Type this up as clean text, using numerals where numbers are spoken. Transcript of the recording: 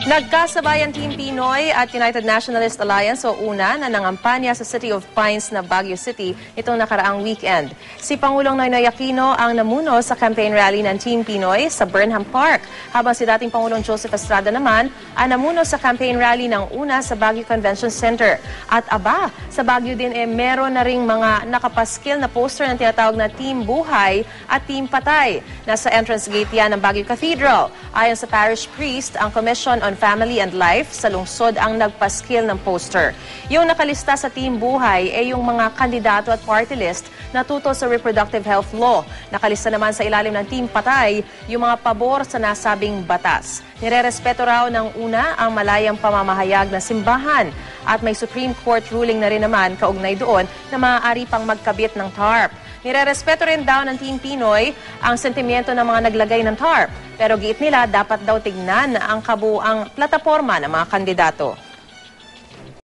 Nagkasabayan Team Pinoy at United Nationalist Alliance o UNA na nangampanya sa City of Pines na Baguio City itong nakaraang weekend. Si Pangulong Noynoy Aquino ang namuno sa campaign rally ng Team Pinoy sa Burnham Park, habang si dating Pangulong Joseph Estrada naman ang namuno sa campaign rally ng UNA sa Baguio Convention Center. At sa Baguio din meron na ring mga nakapaskil na poster ng tinatawag na Team Buhay at Team Patay. Nasa entrance gate yan ng Baguio Cathedral. Ayon sa parish priest, ang Commission on Family and Life sa lungsod ang nagpaskil ng poster. Yung nakalista sa Team Buhay ay yung mga kandidato at party list na tutol sa reproductive health law. Nakalista naman sa ilalim ng Team Patay yung mga pabor sa nasabing batas. Nirerespeto raw ng UNA ang malayang pamamahayag ng simbahan at may Supreme Court ruling na rin naman kaugnay doon na maaari pang magkabit ng TARP. Nirerespeto rin daw ng Team Pinoy ang sentimiento ng mga naglagay ng TARP. Pero giit nila dapat daw tignan ang kabuuang plataporma ng mga kandidato.